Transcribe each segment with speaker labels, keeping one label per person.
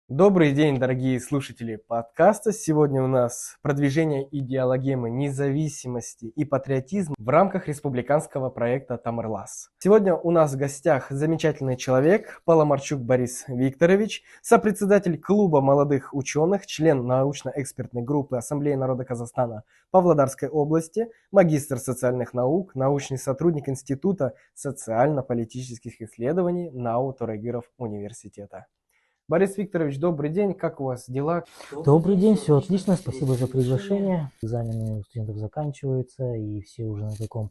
Speaker 1: Добрый день, дорогие слушатели подкаста. Сегодня у нас продвижение идеологемы независимости и патриотизма в рамках республиканского проекта «Тамерлас». Сегодня у нас в гостях замечательный человек Паламарчук Борис Викторович, сопредседатель клуба молодых ученых, член научно-экспертной группы Ассамблеи народа Казахстана Павлодарской области, магистр социальных наук, научный сотрудник Института социально-политических исследований НАУ Торайгыров университета. Борис Викторович, добрый день, как у вас дела?
Speaker 2: Добрый день, все отлично, спасибо за приглашение. Экзамены у студентов заканчиваются, и все уже на таком,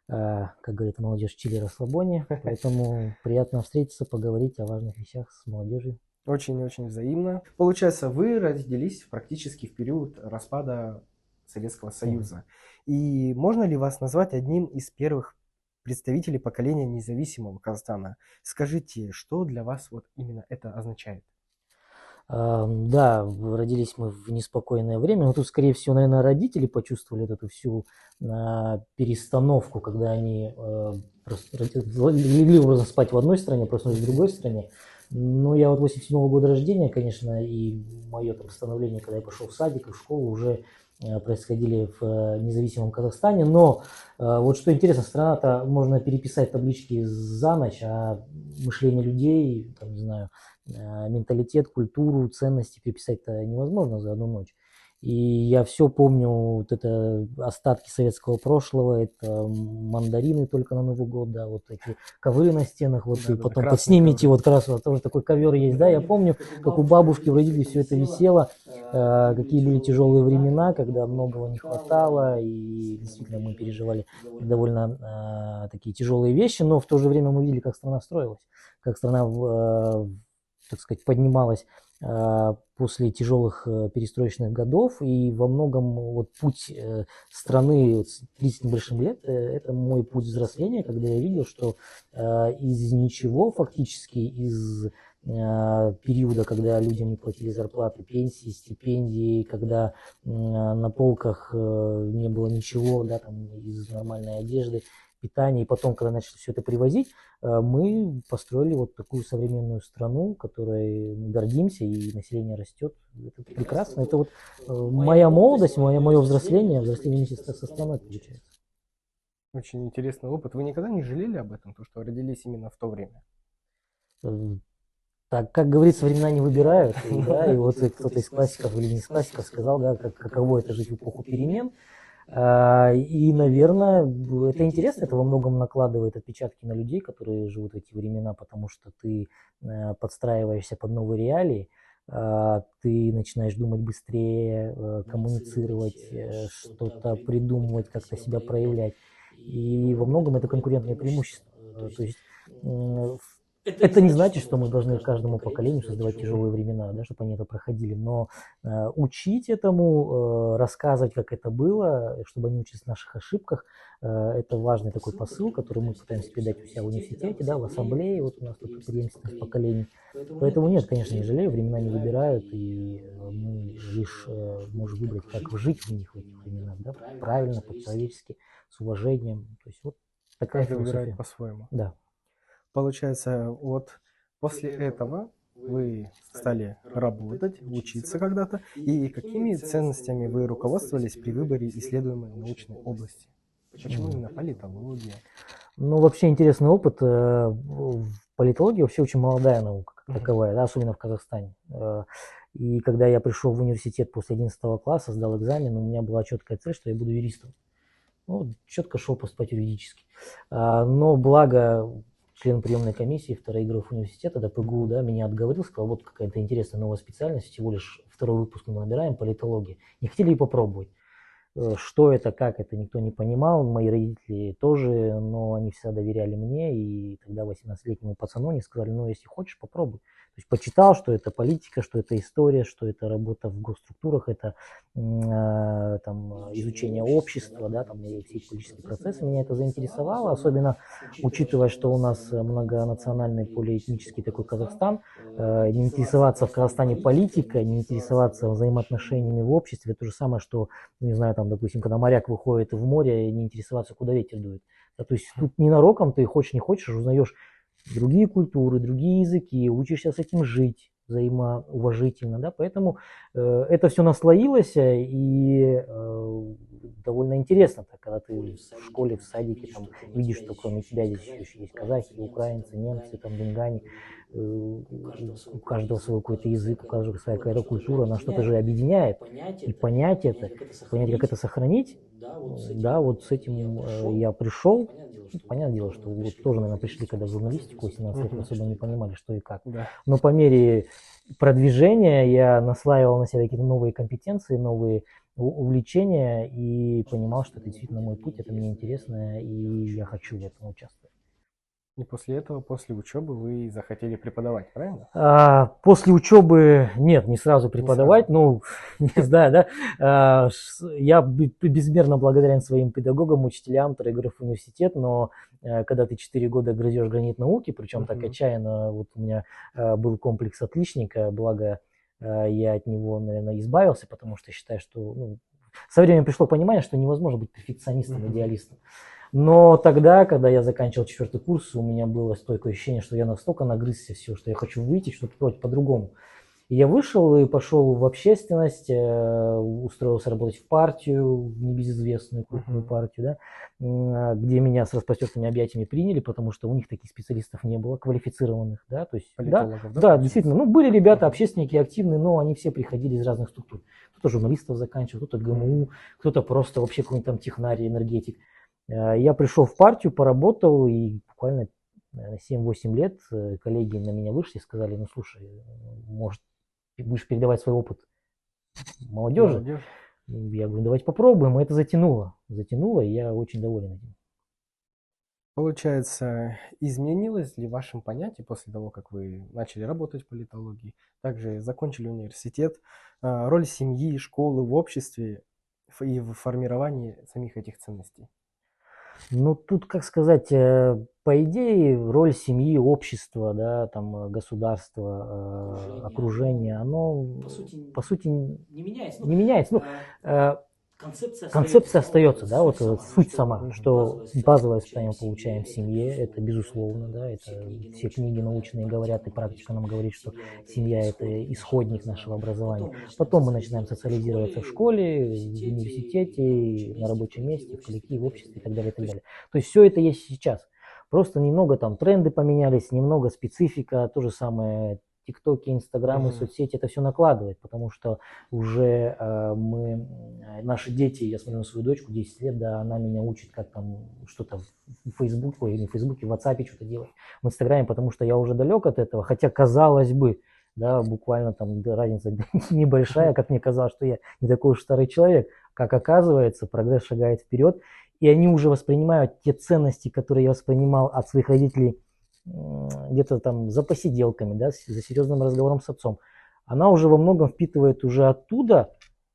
Speaker 2: как говорит молодежь, чили-расслабоне. Поэтому приятно встретиться, поговорить о важных вещах с молодежью.
Speaker 1: Очень-очень взаимно. Получается, вы родились практически в период распада Советского Союза. И можно ли вас назвать одним из первых представителей поколения независимого Казахстана? Скажите, что для вас вот именно это означает?
Speaker 2: Да, родились мы в неспокойное время, но тут, скорее всего, наверное, родители почувствовали вот эту всю перестановку, когда они легли образно спать в одной стране, проснулись в другой стране. Ну, я вот 87-го года рождения, конечно, и мое там становление, когда я пошел в садик и в школу, уже происходили в независимом Казахстане. Но вот что интересно, страна-то можно переписать таблички за ночь, а мышление людей, там, не знаю, менталитет, культуру, ценности переписать-то невозможно за одну ночь. И я все помню, вот это остатки советского прошлого, это мандарины только на Новый год, да, вот эти ковры на стенах, вот, и потом подснимите, вот как раз вот тоже такой ковер есть, да, я помню, как у бабушки, у родителей все это висело, какие были тяжелые времена, когда многого не хватало, и действительно мы переживали довольно такие тяжелые вещи, но в то же время мы видели, как страна строилась, как страна так сказать, поднималась после тяжелых перестроечных годов, и во многом вот путь страны с 30 небольшим лет, это мой путь взросления, когда я видел, что из ничего фактически, из периода, когда людям не платили зарплаты, пенсии, стипендии, когда на полках не было ничего, да, там, из нормальной одежды, питания, и потом, когда начали все это привозить, мы построили вот такую современную страну, которой мы гордимся, и население растет. Это прекрасно. Это вот моя молодость, мое взросление вместе со страной получается.
Speaker 1: Очень интересный опыт. Вы никогда не жалели об этом, то, что родились именно в то время?
Speaker 2: Так, как говорится, времена не выбирают. И вот кто-то из классиков или не из классиков сказал, да, каково это жить в эпоху перемен. И, наверное, это интересно, это во многом накладывает отпечатки на людей, которые живут в эти времена, потому что ты подстраиваешься под новые реалии, ты начинаешь думать быстрее, коммуницировать, что-то придумывать, как-то себя проявлять. И во многом это конкурентное преимущество. То есть это не значит, что мы должны каждому поколению создавать тяжелые времена, да, чтобы они это проходили, но учить этому, рассказывать, как это было, чтобы они учились в наших ошибках, это важный такой посыл, который мы пытаемся передать у себя в университете, да, в ассамблее, вот у нас тут преемственность поколений. Поэтому нет, конечно, не жалею, времена не выбирают, и мы лишь можем выбрать, как жить в них, в этих временах, да, правильно, по-человечески, с уважением. То есть вот такая
Speaker 1: Каждый выбирает
Speaker 2: философия.
Speaker 1: по-своему.
Speaker 2: Да.
Speaker 1: Получается, вот после этого вы стали работать, учиться когда-то, и какими ценностями вы руководствовались при выборе исследуемой научной области? Почему именно политология?
Speaker 2: Ну, вообще интересный опыт. Политология вообще очень молодая наука, как таковая, да, особенно в Казахстане. И когда я пришел в университет после 11 класса, сдал экзамен, у меня была четкая цель, что я буду юристом. Ну, четко шел поступать юридически. Но благо член приемной комиссии второигров университета, ДПГУ, да, меня отговорил, сказал, вот какая-то интересная новая специальность, всего лишь второй выпуск мы набираем, политология. Не хотели и попробовать. Что это, как это, никто не понимал, мои родители тоже, но они всегда доверяли мне, и тогда 18-летнему пацану они сказали, ну, если хочешь, попробуй. То есть почитал, что это политика, что это история, что это работа в госструктурах, это там, изучение общества, да, там, и все эти политические процессы. Меня это заинтересовало, особенно учитывая, что у нас многонациональный полиэтнический такой Казахстан, не интересоваться в Казахстане политикой, не интересоваться взаимоотношениями в обществе, это то же самое, что, не знаю, там, допустим, когда моряк выходит в море, не интересоваться, куда ветер дует. Да, то есть тут ненароком ты хочешь не хочешь, узнаешь другие культуры, другие языки, учишься с этим жить. взаимоуважительно, да, поэтому это все наслоилось, и довольно интересно, так, когда ты в школе, в садике там видишь, что кроме тебя здесь еще есть казахи, украинцы, немцы, там, дунгане, у каждого свой какой-то язык, у каждого своя какая-то культура, она что-то же объединяет, и понять это, понять, как это сохранить, да, вот с этим я пришел. Понятное дело, что вот тоже, наверное, пришли, когда в журналистику 18 лет, особо не понимали, что и как.
Speaker 1: Да.
Speaker 2: Но по мере продвижения я наслаивал на себя какие-то новые компетенции, новые увлечения и понимал, что это действительно мой путь, это мне интересно, и я хочу в этом участвовать.
Speaker 1: И после этого, после учебы вы захотели преподавать, правильно?
Speaker 2: После учебы нет, не сразу преподавать, ну, не знаю, да. Я безмерно благодарен своим педагогам, учителям, которые говорят в университет, но когда ты 4 года грызешь гранит науки, причем так отчаянно, вот у меня был комплекс отличника, благо я от него, наверное, избавился, потому что считаю, что со временем пришло понимание, что невозможно быть перфекционистом, идеалистом. Но тогда, когда я заканчивал 4 курс, у меня было стойкое ощущение, что я настолько нагрызся все, что я хочу выйти, что-то делать по-другому. И я вышел и пошел в общественность, устроился работать в партию, небезызвестную крупную партию, да, где меня с распростертыми объятиями приняли, потому что у них таких специалистов не было, квалифицированных. Да, то есть, да, действительно, были ребята, общественники активные, но они все приходили из разных структур. Кто-то журналистов заканчивал, кто-то ГМУ, кто-то просто вообще какой-нибудь там технарий, энергетик. Я пришел в партию, поработал, и буквально 7-8 лет коллеги на меня вышли и сказали, ну слушай, может, будешь передавать свой опыт молодежи? Я говорю, давайте попробуем, и это затянуло, и я очень доволен этим.
Speaker 1: Получается, изменилось ли в вашем понятии после того, как вы начали работать в политологии, также закончили университет, роль семьи, школы в обществе и в формировании самих этих ценностей?
Speaker 2: Ну, тут, как сказать, по идее, роль семьи, общества, да, там, государства, окружения, оно, по сути не меняется. Концепция остается, да, вот суть сама, что базовое воспитание мы получаем в семье, это безусловно, да, это все книги научные говорят, и практика нам говорит, что семья – это исходник нашего образования. Потом мы начинаем социализироваться в школе, в университете, на рабочем месте, в коллективе, в обществе и так далее, и так далее. То есть все это есть сейчас. Просто немного там тренды поменялись, немного специфика, то же самое ТикТоки, Инстаграмы, соцсети, это все накладывает, потому что уже наши дети, я смотрю на свою дочку, 10 лет, да, она меня учит, как там что-то в Фейсбуке, ой, не в Фейсбуке, в WhatsApp что-то делать, в Инстаграме, потому что я уже далек от этого, хотя казалось бы, да, буквально там разница небольшая, как мне казалось, что я не такой уж старый человек, как оказывается, прогресс шагает вперед, и они уже воспринимают те ценности, которые я воспринимал от своих родителей, где-то там за посиделками, да, за серьезным разговором с отцом. Она уже во многом впитывает уже оттуда,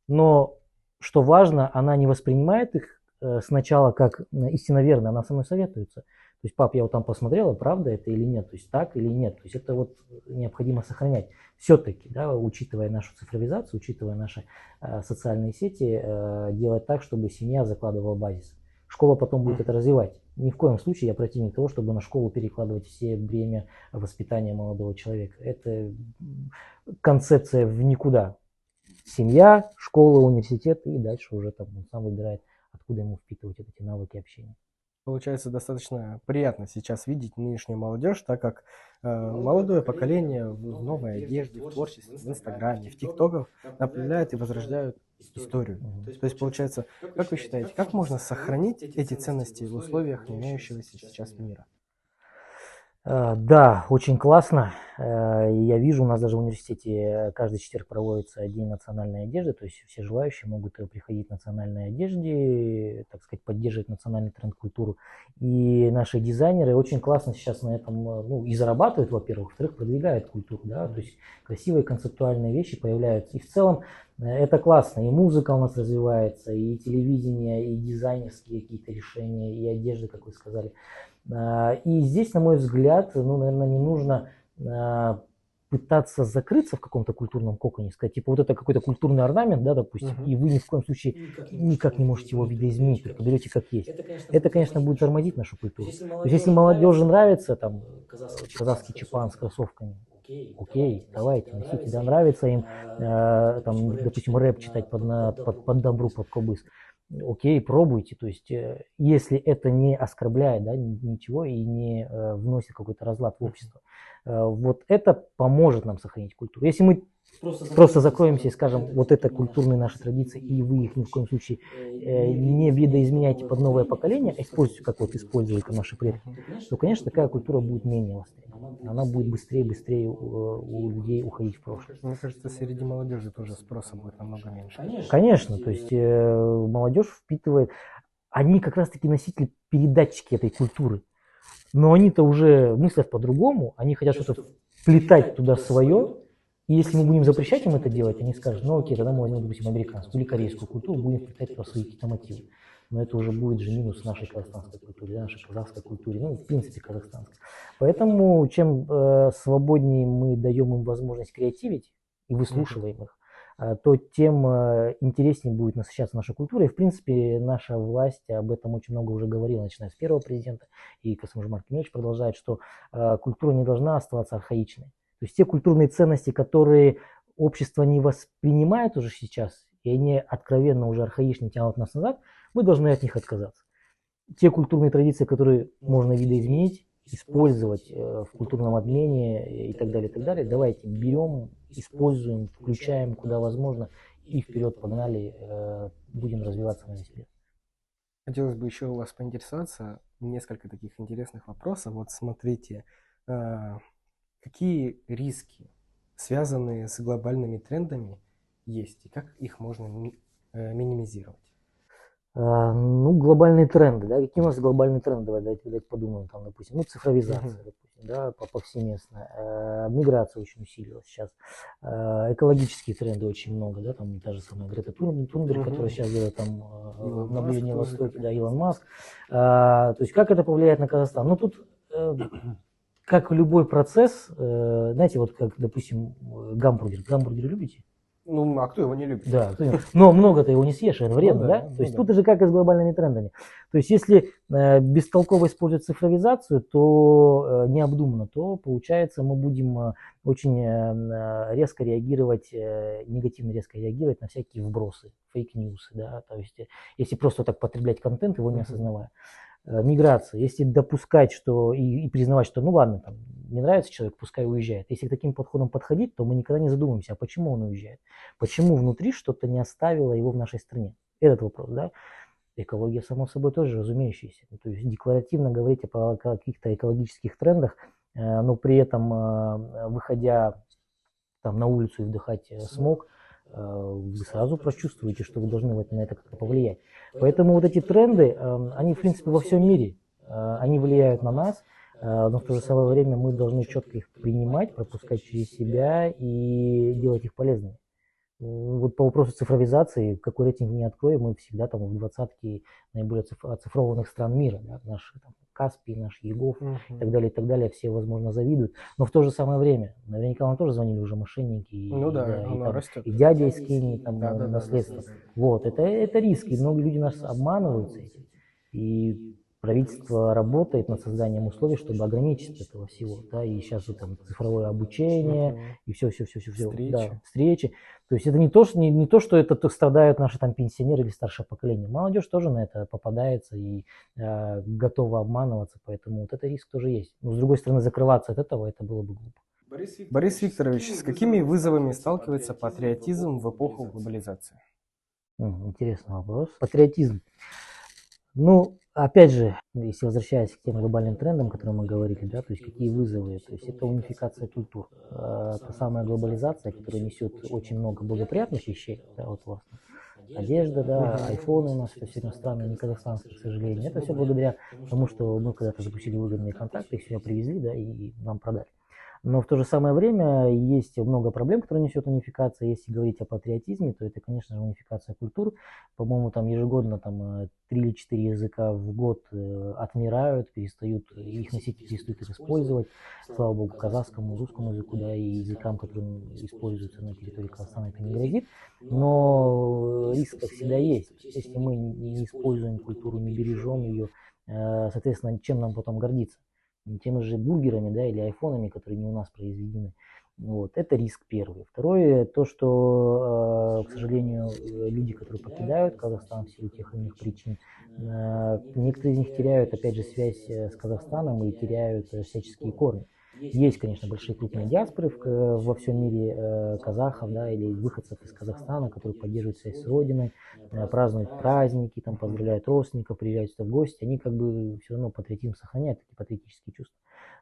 Speaker 2: но, что важно, она не воспринимает их сначала как истинно верно, она со мной советуется. То есть, пап, я вот там посмотрела, правда это или нет, то есть так или нет. То есть это вот необходимо сохранять. Все-таки, да, учитывая нашу цифровизацию, учитывая наши социальные сети, делать так, чтобы семья закладывала базис. Школа потом будет это развивать. Ни в коем случае я противник того, чтобы на школу перекладывать все бремя воспитания молодого человека. Это концепция в никуда. Семья, школа, университет, и дальше уже там он сам выбирает, откуда ему впитывать эти навыки общения.
Speaker 1: Получается, достаточно приятно сейчас видеть нынешнюю молодежь, так как молодое поколение в новой одежде, в творчестве, в Инстаграме, в ТикТоках направляют и возрождают историю. То есть, получается, как вы считаете, как можно сохранить эти ценности в условиях меняющегося сейчас мира?
Speaker 2: Да, очень классно. Я вижу, у нас даже в университете каждый четверг проводится День национальной одежды, то есть все желающие могут приходить в национальной одежде, так сказать, поддерживать национальную тренд-культуру. И наши дизайнеры очень классно сейчас на этом, и зарабатывают, во-первых, во-вторых, продвигают культуру, да, то есть красивые концептуальные вещи появляются. И в целом это классно, и музыка у нас развивается, и телевидение, и дизайнерские какие-то решения, и одежда, как вы сказали. И здесь, на мой взгляд, наверное, не нужно пытаться закрыться в каком-то культурном коконе, сказать, типа, вот это какой-то культурный орнамент, да, допустим, и вы ни в коем случае никак не можете его видоизменить, только берете как есть. Это, конечно, будет тормозить нашу культуру. То есть, если молодежи нравится там казахский чапан с кроссовками, Окей, давайте, носите, да, нравится им, там, допустим, рэп читать под добру, под кобыс. Окей, пробуйте. То есть, если это не оскорбляет, да, ничего и не вносит какой-то разлад в общество, вот это поможет нам сохранить культуру. Если мы просто закроемся и скажем, вот это культурные наши традиции, и вы их ни в коем случае не видоизменяйте под новое поколение, а используйте, как вот использовали там наши предки, то, конечно, такая культура будет менее востребована. Она будет быстрее у людей уходить в прошлое.
Speaker 1: Мне кажется, среди молодежи тоже спроса будет намного меньше.
Speaker 2: Конечно, то есть молодежь впитывает, они как раз-таки носители, передатчики этой культуры. Но они-то уже мыслят по-другому, они хотят что-то вплетать туда свое. И если мы будем запрещать им это делать, они скажут, ну окей, тогда мы возьмем, допустим, американскую или корейскую культуру, будем вплетать туда свои какие-то мотивы. Но это уже будет же минус нашей казахстанской культуре, нашей казахской культуре, ну, в принципе, казахстанской. Поэтому, чем свободнее мы даем им возможность креативить и выслушиваем их, то тем интереснее будет насыщаться наша культура. И, в принципе, наша власть об этом очень много уже говорила, начиная с первого президента, и Касым-Жомарт Кемелевич продолжает, что культура не должна оставаться архаичной. То есть те культурные ценности, которые общество не воспринимает уже сейчас, и они откровенно уже архаично тянут нас назад, мы должны от них отказаться. Те культурные традиции, которые можно видоизменить, использовать в культурном обмене и так далее, давайте берем, используем, включаем куда возможно и вперед погнали, будем развиваться на весь мир.
Speaker 1: Хотелось бы еще у вас поинтересоваться, несколько таких интересных вопросов. Вот смотрите, какие риски, связанные с глобальными трендами, есть, и как их можно минимизировать?
Speaker 2: Ну, глобальные тренды, да, какие у нас глобальные тренды, давайте подумаем, там, допустим, ну, цифровизация, допустим, да, повсеместно, миграция очень усилилась сейчас, экологические тренды очень много, да, там та же самая Грета Тунберг, которая сейчас делает там на Ближнем Востоке, да, Илон Маск, то есть как это повлияет на Казахстан? Ну, тут как любой процесс, знаете, вот как, допустим, гамбургер любите?
Speaker 1: Ну, а кто его не любит?
Speaker 2: Да, но много-то его не съешь, это вредно, да? То есть тут же как и с глобальными трендами. То есть если бестолково использовать цифровизацию, то необдуманно, то получается мы будем очень резко реагировать, негативно резко реагировать на всякие вбросы, фейк-ньюсы, да, то есть если просто так потреблять контент, его не осознавая. Миграция, если допускать, что и признавать, что ну ладно, там, не нравится человек, пускай уезжает. Если к таким подходам подходить, то мы никогда не задумаемся, а почему он уезжает? Почему внутри что-то не оставило его в нашей стране? Этот вопрос, да? Экология, само собой, тоже разумеющаяся. То есть декларативно говорить о каких-то экологических трендах, но при этом, выходя там, на улицу и вдыхать смог, вы сразу прочувствуете, что вы должны на это как-то повлиять. Поэтому вот эти тренды, они в принципе во всем мире, они влияют на нас, но в то же самое время мы должны четко их принимать, пропускать через себя и делать их полезными. Вот по вопросу цифровизации, какой рейтинг не откроем, мы всегда там в двадцатке наиболее оцифрованных стран мира, да, наш там, Каспий, наш Егов и так далее, все, возможно, завидуют. Но в то же самое время, наверняка вам тоже звонили уже мошенники,
Speaker 1: Ну да,
Speaker 2: да,
Speaker 1: оно растет.
Speaker 2: и дядя из Кении, там,
Speaker 1: Да,
Speaker 2: наследство. Вот, это риски, многие люди нас обманывают этим. И правительство работает над созданием условий, чтобы ограничить этого всего, да, и сейчас вот там цифровое обучение, и все,
Speaker 1: Встречи.
Speaker 2: да, встречи. То есть это не то, что это страдают наши там пенсионеры или старшее поколение. Молодежь тоже на это попадается и готова обманываться, поэтому вот это риск тоже есть. Но с другой стороны, закрываться от этого, это было бы глупо.
Speaker 1: Борис Викторович, с какими вызовами сталкивается патриотизм в эпоху глобализации?
Speaker 2: Интересный вопрос. Патриотизм. Ну, опять же, если возвращаясь к тем глобальным трендам, о которых мы говорили, да, то есть какие вызовы, то есть это унификация культур, та самая глобализация, которая несет очень много благоприятных вещей, да, вот властно. Одежда, да, айфоны у нас, это все иностранные, не казахстанские, к сожалению. Это все благодаря тому, что мы когда-то запустили выгодные контакты, их сюда привезли, да, и нам продали. Но в то же самое время есть много проблем, которые несет унификация. Если говорить о патриотизме, то это, конечно же, унификация культур. По-моему, там ежегодно там, 3 или 4 языка в год отмирают, перестают их носители, перестают их использовать. Слава богу, казахскому, русскому языку, да, и языкам, которые используются на территории Казахстана, это не грозит. Но риск всегда есть. Если мы не используем культуру, не бережем ее, соответственно, чем нам потом гордиться? Теми же бургерами, да, или айфонами, которые не у нас произведены. Вот, это риск первый. Второе, то, что, к сожалению, люди, которые покидают Казахстан в силу тех или иных причин, некоторые из них теряют, опять же, связь с Казахстаном и теряют всяческие корни. Есть, конечно, большие крупные диаспоры во всем мире казахов, да, или выходцев из Казахстана, которые поддерживают связь с родиной, празднуют праздники, там, поздравляют родственников, приезжают сюда в гости. Они как бы все равно патриотизм сохраняют, такие патриотические чувства.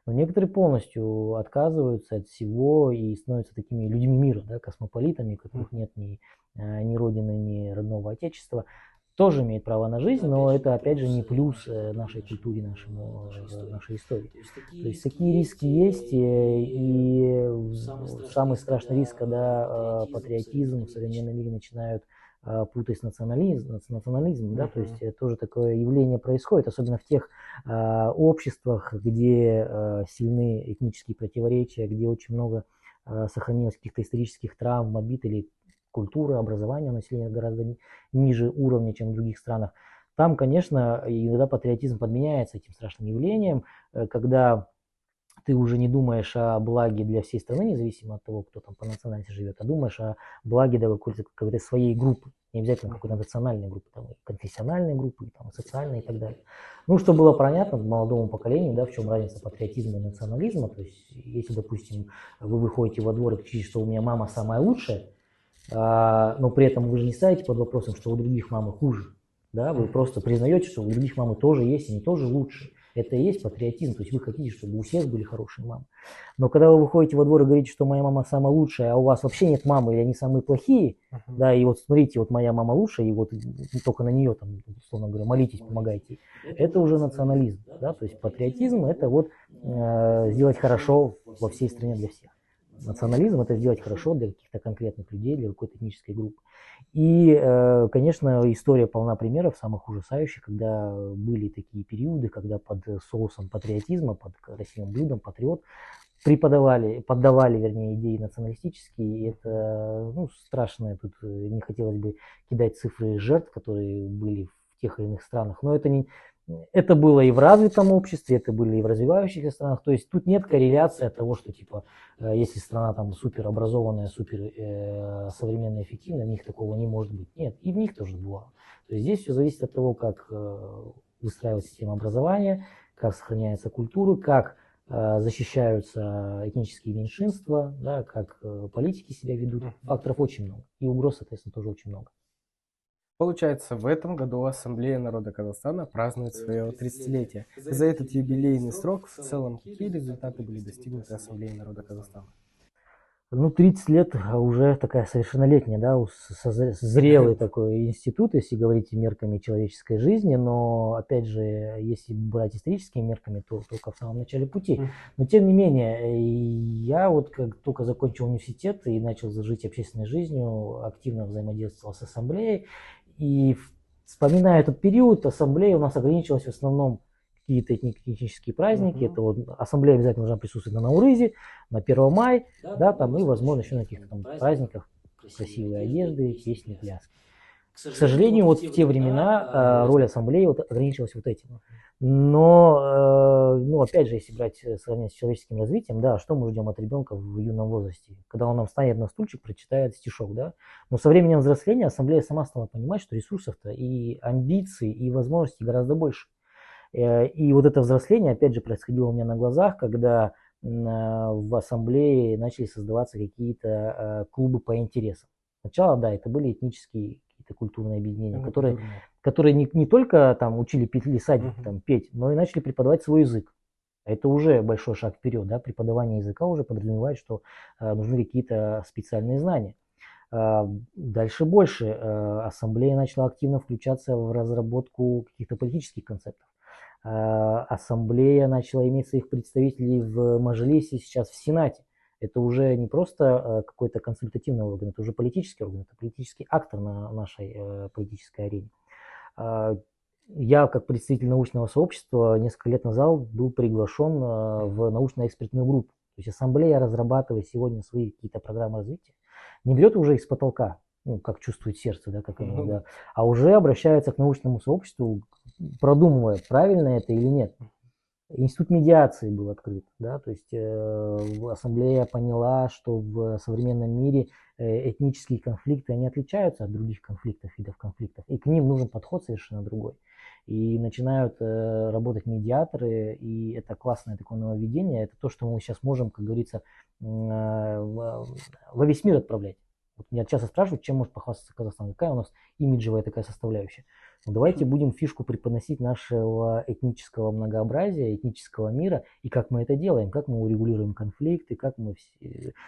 Speaker 2: Но некоторые полностью отказываются от всего и становятся такими людьми мира, да, космополитами, у которых нет ни родины, ни родного отечества. Тоже имеют право на жизнь, но это, опять же, не плюс нашей культуре, нашей истории. То есть такие риски есть, и самый страшный риск, когда патриотизм в современном мире начинают путать с национализмом, да, то есть тоже такое явление происходит, особенно в тех обществах, где сильны этнические противоречия, где очень много сохранилось каких-то исторических травм, обид или культуры, образования у населения гораздо ниже уровня, чем в других странах. Там, конечно, иногда патриотизм подменяется этим страшным явлением, когда ты уже не думаешь о благе для всей страны, независимо от того, кто там по национальности живет, а думаешь о благе для какой-то своей группы, не обязательно какой-то национальной группы, там, конфессиональной группы, там, социальной и так далее. Ну, чтобы было понятно молодому поколению, да, в чем разница патриотизма и национализма, то есть, если, допустим, вы выходите во двор и кричите, что у меня мама самая лучшая, но при этом вы же не ставите под вопросом, что у других мамы хуже, да, вы просто признаете, что у других мамы тоже есть, они тоже лучше. Это и есть патриотизм, то есть вы хотите, чтобы у всех были хорошие мамы. Но когда вы выходите во двор и говорите, что моя мама самая лучшая, а у вас вообще нет мамы, или они самые плохие, да, и вот смотрите, вот моя мама лучшая, и вот только на нее, там, условно говоря, молитесь, помогайте, это уже национализм, да, то есть патриотизм это вот сделать хорошо во всей стране для всех. Национализм – это сделать хорошо для каких-то конкретных людей, для какой-то этнической группы. И, конечно, история полна примеров самых ужасающих, когда были такие периоды, когда под соусом патриотизма, под красивым блюдом патриот поддавали, вернее, идеи националистические. И это, ну, страшно, тут не хотелось бы кидать цифры жертв, которые были в тех или иных странах, но это было и в развитом обществе, это было и в развивающихся странах. То есть тут нет корреляции от того, что типа, если страна там супер образованная, супер современная, эффективная, в них такого не может быть. Нет, и в них тоже бывало. То есть здесь все зависит от того, как выстраивается система образования, как сохраняется культура, как защищаются этнические меньшинства, да, как политики себя ведут. Факторов очень много. И угроз, соответственно, тоже очень много.
Speaker 1: Получается, в этом году Ассамблея народа Казахстана празднует свое 30-летие. За этот юбилейный срок в целом какие результаты были достигнуты Ассамблеей народа Казахстана?
Speaker 2: Ну, 30 лет уже такая совершеннолетняя, да, зрелый такой институт, если говорить мерками человеческой жизни, но, опять же, если брать историческими мерками, то только в самом начале пути. Но, тем не менее, я вот как только закончил университет и начал жить общественной жизнью, активно взаимодействовал с ассамблеей, и вспоминая этот период, ассамблея у нас ограничилась в основном какие-то этнические праздники. Это вот ассамблея обязательно должна присутствовать на Наурызе, на 1 мая, да, там и, возможно, еще на каких-то там праздниках, красивые одежды, песни, пляски. К сожалению, вот в те времена роль ассамблеи вот ограничивалась вот этим. Но, ну, опять же, если брать сравнение с человеческим развитием, да, что мы ждем от ребенка в юном возрасте? Когда он нам встанет на стульчик, прочитает стишок, да? Но со временем взросления ассамблея сама стала понимать, что ресурсов-то и амбиций, и возможностей гораздо больше. И вот это взросление, опять же, происходило у меня на глазах, когда в ассамблее начали создаваться какие-то клубы по интересам. Сначала, да, это были этнические какие-то культурные объединения, которые не только там учили плясать, там, петь, но и начали преподавать свой язык. Это уже большой шаг вперед, да, преподавание языка уже подразумевает, что нужны какие-то специальные знания. Дальше больше. Ассамблея начала активно включаться в разработку каких-то политических концептов. Ассамблея начала иметь своих представителей в Мажилисе, сейчас в Сенате. Это уже не просто какой-то консультативный орган, это уже политический орган, это политический актор на нашей политической арене. Я, как представитель научного сообщества, несколько лет назад был приглашен в научно-экспертную группу. То есть ассамблея, разрабатывая сегодня свои какие-то программы развития, не берет уже из потолка, ну, как чувствует сердце, да, как оно, да, а уже обращается к научному сообществу, продумывая, правильно это или нет. Институт медиации был открыт, да, то есть ассамблея поняла, что в современном мире этнические конфликты, они отличаются от других конфликтов, видов конфликтов, и к ним нужен подход совершенно другой. И начинают работать медиаторы, и это классное такое нововведение, это то, что мы сейчас можем, как говорится, во весь мир отправлять. Вот меня часто спрашивают, чем может похвастаться Казахстан, какая у нас имиджевая такая составляющая. Ну, давайте будем фишку преподносить нашего этнического многообразия, этнического мира, и как мы это делаем, как мы урегулируем конфликты, как мы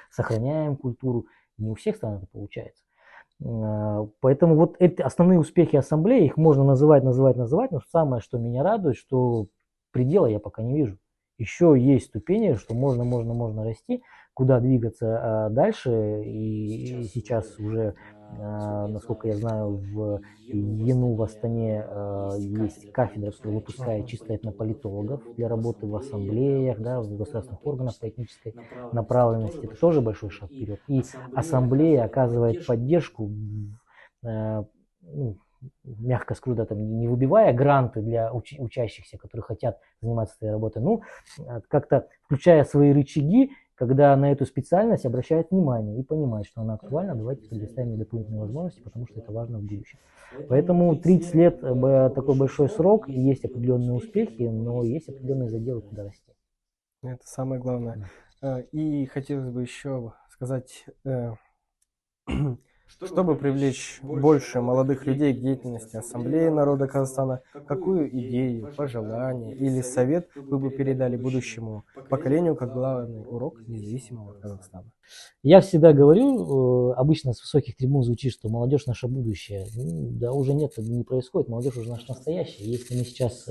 Speaker 2: сохраняем культуру. Не у всех стран это получается. Поэтому вот это основные успехи ассамблеи, их можно называть, но самое, что меня радует, что предела я пока не вижу. Еще есть ступени, что можно расти, куда двигаться дальше. И сейчас уже, насколько я знаю, в ЕНУ в Астане есть кафедра, которая выпускает чисто этнополитологов для работы в ассамблеях, да, в государственных органах по этнической направленности. Это тоже большой шаг вперед. И ассамблея оказывает поддержку, ну, мягко скажу, да, там, не выбивая гранты для учащихся, которые хотят заниматься этой работой, ну, как-то включая свои рычаги, когда на эту специальность обращают внимание и понимают, что она актуальна, давайте предоставим ей дополнительные возможности, потому что это важно в будущем. Поэтому 30 лет такой большой срок, и есть определенные успехи, но есть определенные заделы, куда расти.
Speaker 1: Это самое главное. И хотелось бы еще сказать, чтобы привлечь больше молодых людей к деятельности Ассамблеи народа Казахстана, какую идею, пожелание или совет вы бы передали будущему поколению как главный урок независимого Казахстана?
Speaker 2: Я всегда говорю, обычно с высоких трибун звучит, что молодежь наше будущее. Да уже нет, это не происходит, молодежь уже наше настоящее. Если мы сейчас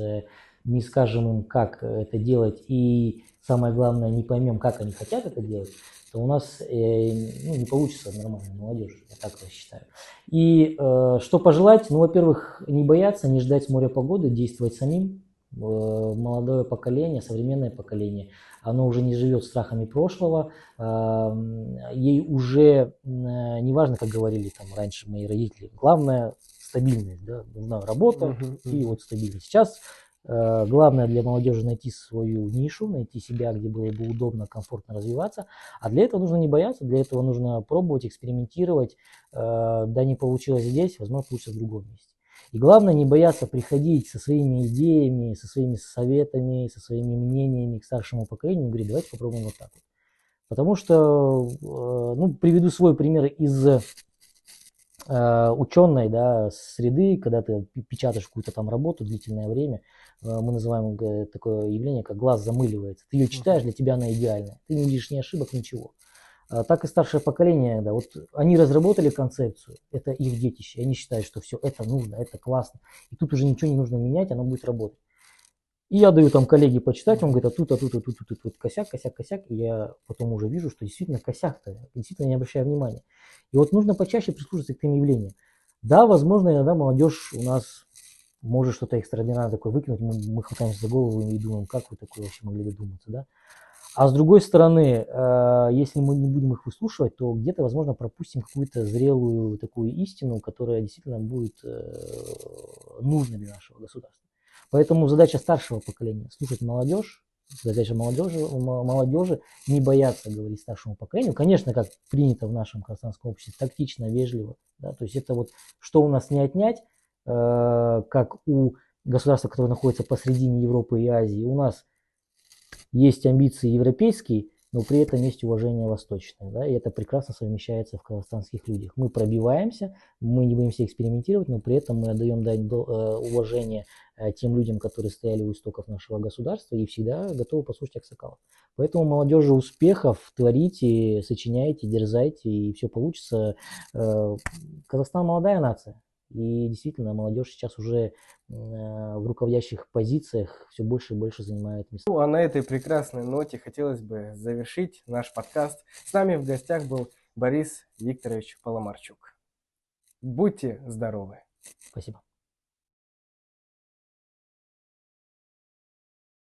Speaker 2: не скажем им, как это делать, и самое главное, не поймем, как они хотят это делать, то у нас не получится нормальная молодежь, я так считаю. И что пожелать? Ну, во-первых, не бояться, не ждать с моря погоды, действовать самим. Молодое поколение, современное поколение, оно уже не живет страхами прошлого, ей уже не важно, как говорили там раньше мои родители, главное стабильность, да, нужна работа и вот стабильность. Сейчас главное для молодежи найти свою нишу, найти себя, где было бы удобно, комфортно развиваться, а для этого нужно не бояться, для этого нужно пробовать, экспериментировать, да не получилось здесь, возможно, получится в другом месте. И главное не бояться приходить со своими идеями, со своими советами, со своими мнениями к старшему поколению и говорить, давайте попробуем вот так вот. Потому что, ну, приведу свой пример из ученой, да, среды, когда ты печатаешь какую-то там работу длительное время, мы называем такое явление, как глаз замыливается. Ты ее читаешь, для тебя она идеальная. Ты не видишь ни ошибок, ничего. Так и старшее поколение, да, вот они разработали концепцию, это их детище, они считают, что все, это нужно, это классно, и тут уже ничего не нужно менять, оно будет работать. И я даю там коллеге почитать, он говорит, а тут, вот косяк, и я потом уже вижу, что действительно косяк-то, действительно не обращаю внимания. И вот нужно почаще прислушиваться к этим явлениям. Да, возможно, иногда молодежь у нас может что-то экстраординарное такое выкинуть, мы хватаемся за голову и думаем, как вы такое вообще могли додуматься, да. А с другой стороны, если мы не будем их выслушивать, то где-то, возможно, пропустим какую-то зрелую такую истину, которая действительно будет нужна для нашего государства. Поэтому задача старшего поколения – слушать молодежь, задача молодежи не бояться говорить старшему поколению. Конечно, как принято в нашем казахстанском обществе, тактично, вежливо. Да, то есть это вот что у нас не отнять, как у государства, которое находится посредине Европы и Азии, у нас есть амбиции европейские, но при этом есть уважение восточное. Да, и это прекрасно совмещается в казахстанских людях. Мы пробиваемся, мы не боимся экспериментировать, но при этом мы отдаем уважение тем людям, которые стояли у истоков нашего государства и всегда готовы послушать аксакалов. Поэтому молодежи успехов, творите, сочиняйте, дерзайте, и все получится. Казахстан молодая нация. И действительно, молодежь сейчас уже в руководящих позициях все больше и больше занимает места.
Speaker 1: Ну, а на этой прекрасной ноте хотелось бы завершить наш подкаст. С нами в гостях был Борис Викторович Паламарчук. Будьте здоровы!
Speaker 2: Спасибо.